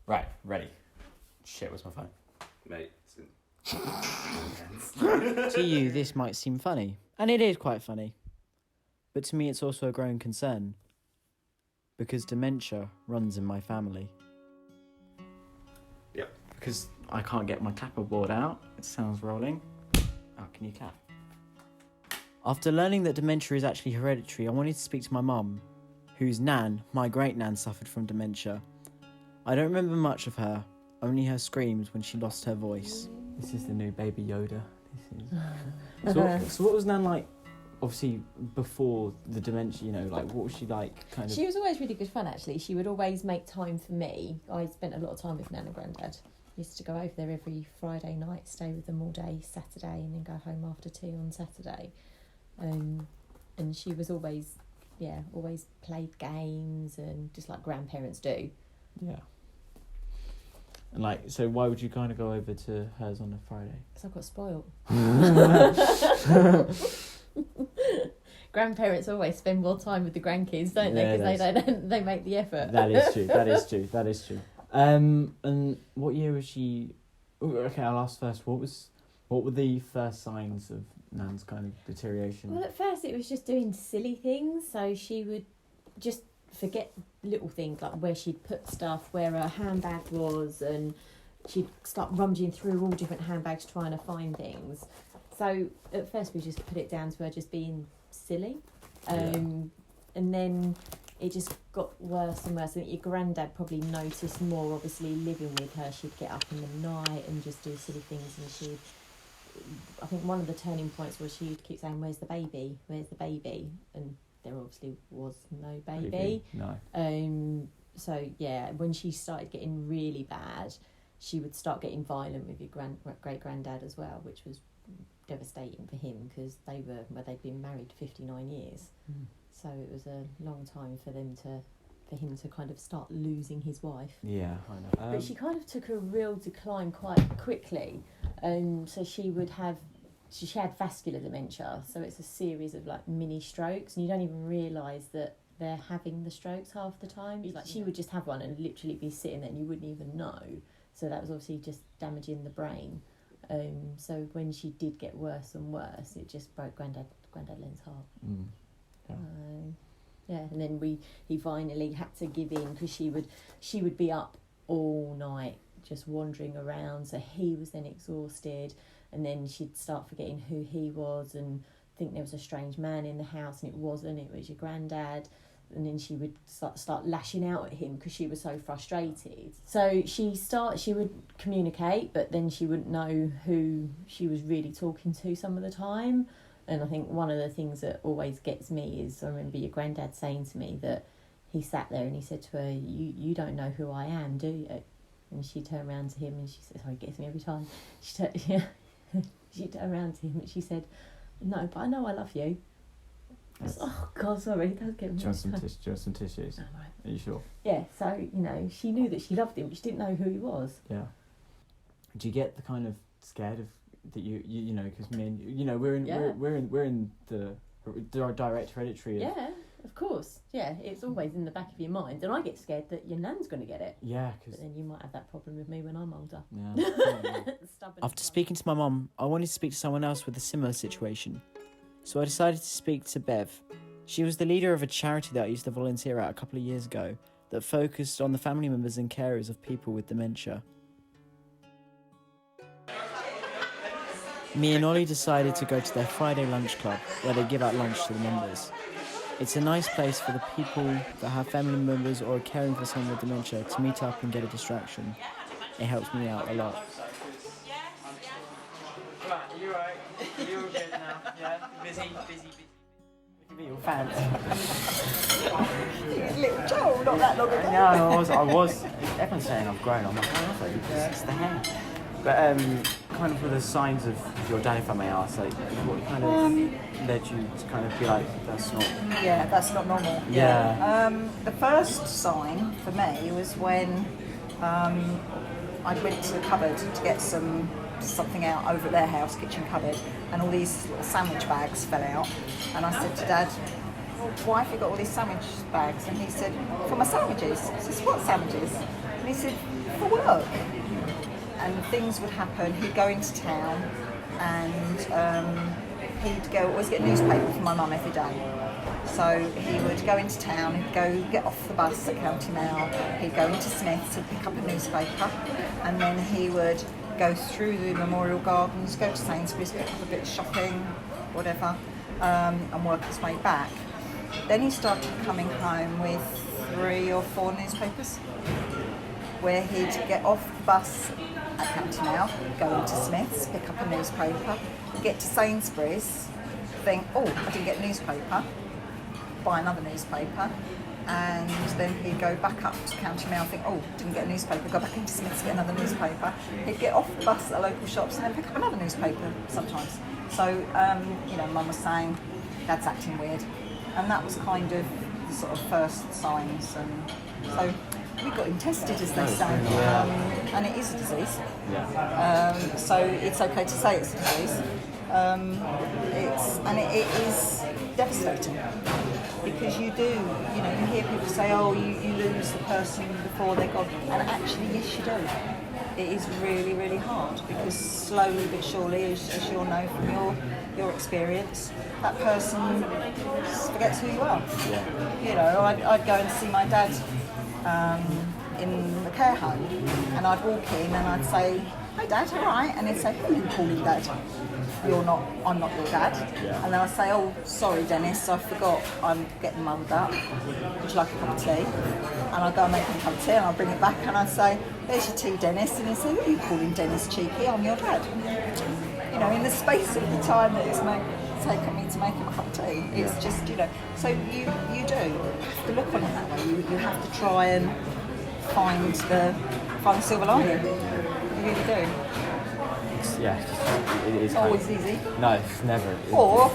Right, ready. Shit, where's my phone? Mate, To you, this might seem funny, and it is quite funny. But to me, it's also a growing concern, because dementia runs in my family. Yep. Because I can't get my clapperboard out. It sounds rolling. Oh, can you clap? After learning that dementia is actually hereditary, I wanted to speak to my mum, whose nan, my great-nan, suffered from dementia. I don't remember much of her, only her screams when she lost her voice. This is the new Baby Yoda. So what was Nan like, obviously, before the dementia, you know, like, what was she like, kind of? She was always really good fun, actually. She would always make time for me. I spent a lot of time with Nan and Grandad. Used to go over there every Friday night, stay with them all day Saturday, and then go home after tea on Saturday. And she was always played games and just like grandparents do. Yeah. And like, so why would you kind of go over to hers on a Friday? Because I got spoilt. Grandparents always spend more time with the grandkids, don't they? Because they make the effort. That is true. And what year was she? Okay, I'll ask first. What were the first signs of Nan's kind of deterioration? Well, at first it was just doing silly things. So she would just forget little things like where she'd put stuff, where her handbag was, and she'd start rummaging through all different handbags trying to find things. So at first we just put it down to her just being silly. And then it just got worse and worse. I think your granddad probably noticed more, obviously, living with her. She'd get up in the night and just do silly things, and I think one of the turning points was she'd keep saying, "Where's the baby? Where's the baby?" And there obviously was no baby. No. So yeah, when she started getting really bad, she would start getting violent with your great granddad as well, which was devastating for him because they'd been married 59 years. So it was a long time for him to kind of start losing his wife. Yeah, I know. But she kind of took a real decline quite quickly. So she had vascular dementia. So it's a series of like mini strokes, and you don't even realise that they're having the strokes half the time. Like she would just have one and literally be sitting there and you wouldn't even know. So that was obviously just damaging the brain. So when she did get worse and worse, it just broke Grandad Len's heart. And then he finally had to give in because she would be up all night just wandering around. So he was then exhausted, and then she'd start forgetting who he was and think there was a strange man in the house, and it wasn't. It was your granddad. And then she would start lashing out at him because she was so frustrated. So she would communicate, but then she wouldn't know who she was really talking to some of the time. And I think one of the things that always gets me is I remember your granddad saying to me that he sat there and he said to her, you don't know who I am, do you? And she turned around to him and she said, sorry, it gets me every time. She turned around to him and she said, no, but I know I love you. Yes. Oh God, sorry, that get me. Do you want some tissues? Oh, right. Are you sure? Yeah, so she knew that she loved him, but she didn't know who he was. Yeah. Do you get the kind of scared of that you know, because me and we're in the direct hereditary. Yeah, of course. Yeah, it's always in the back of your mind, and I get scared that your nan's going to get it. Yeah, but then you might have that problem with me when I'm older. Yeah. After speaking to my mum, I wanted to speak to someone else with a similar situation. So I decided to speak to Bev. She was the leader of a charity that I used to volunteer at a couple of years ago that focused on the family members and carers of people with dementia. Me and Ollie decided to go to their Friday lunch club where they give out lunch to the members. It's a nice place for the people that have family members or are caring for someone with dementia to meet up and get a distraction. It helps me out a lot. Right, are you alright? Are you all good now? Yeah? Busy. Look at me, all fans. You was a little child not that long ago. No, I was. Everyone's saying I've grown. I'm like, oh, it's the hair. But kind of with the signs of your dad, if I may ask, like what kind of led you to kind of be like, that's not... Yeah, that's not normal. Yeah. The first sign for me was when I went to the cupboard to get something out over at their house, kitchen cupboard, and all these little sandwich bags fell out. And I said to Dad, well, why have you got all these sandwich bags? And he said, for my sandwiches. I said, what sandwiches? And he said, for work. And things would happen. He'd go into town and he'd always get a newspaper from my mum every day. So he would go into town, he'd go get off the bus at County Mail, he'd go into Smith's, he'd pick up a newspaper, and then he would go through the Memorial Gardens, go to Sainsbury's, pick up a bit of shopping, whatever, and work his way back. Then he started coming home with 3 or 4 newspapers, where he'd get off the bus at County Mail, go into Smith's, pick up a newspaper, get to Sainsbury's, think, oh, I didn't get a newspaper, buy another newspaper, and then he'd go back up to County Mail, think, oh, didn't get a newspaper, go back into Smith's, get another newspaper. He'd get off the bus at local shops and then pick up another newspaper sometimes. So, Mum was saying, Dad's acting weird. And that was kind of the sort of first signs. And so we got him tested, as they say. And it is a disease. Yeah. So it's okay to say it's a disease. It is devastating. Because you do, you hear people say, oh, you lose the person before they're gone. And actually, yes, you do. It is really, really hard because slowly but surely, as you'll know from your experience, that person forgets who you are. Yeah. I'd go and see my dad in the care home, and I'd walk in and I'd say, "Hi, Dad, all right?" And he'd say, "Who are you calling Dad? I'm not your dad." Yeah. And then I say, "Oh, sorry, Dennis, I forgot. I'm getting mummed up. Would you like a cup of tea?" And I'd go and make him a cup of tea, and I'd bring it back, and I'd say, "There's your tea, Dennis." And he'd say, "Who are you calling Dennis, cheeky? I'm your dad." In the space of the time that it's taken me to make him a cup of tea, it's just, So you do have to look on it that way. You have to try and find the silver lining. You really do. Yeah, it is. Always easy. No, it's never. Or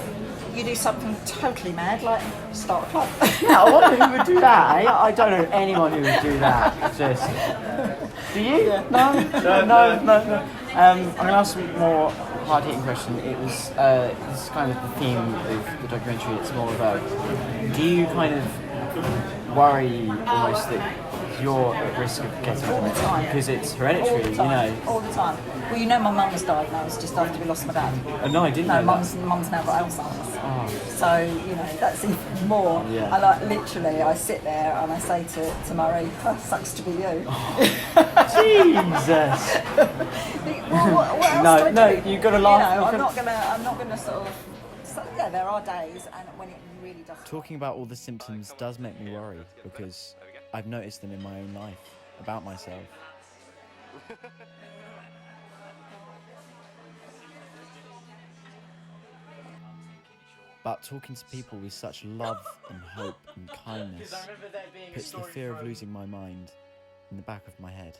you do something totally mad, like start a club. Yeah, I wonder who would do that. Eh? I don't know anyone who would do that. Just. Do you? Yeah. No. I'm going to ask some more hard-hitting question. It was this is kind of the theme of the documentary. It's more about, do you kind of worry almost that you're at risk of getting All the time. because it's hereditary, All the time. All the time. Well, my mum was diagnosed just after we lost my dad. Oh, no, I didn't No, know mum's now got Alzheimer's. Oh. So, that's even more. Yeah. Literally, I sit there and I say to Murray, sucks to be you. Jesus! Well, what else do I do? You've got to laugh. I'm not gonna sort of. So, yeah, there are days, and when it really does. Talking about all the symptoms does make me worry because I've noticed them in my own life, about myself. But talking to people with such love and hope and kindness puts the fear of losing my mind in the back of my head.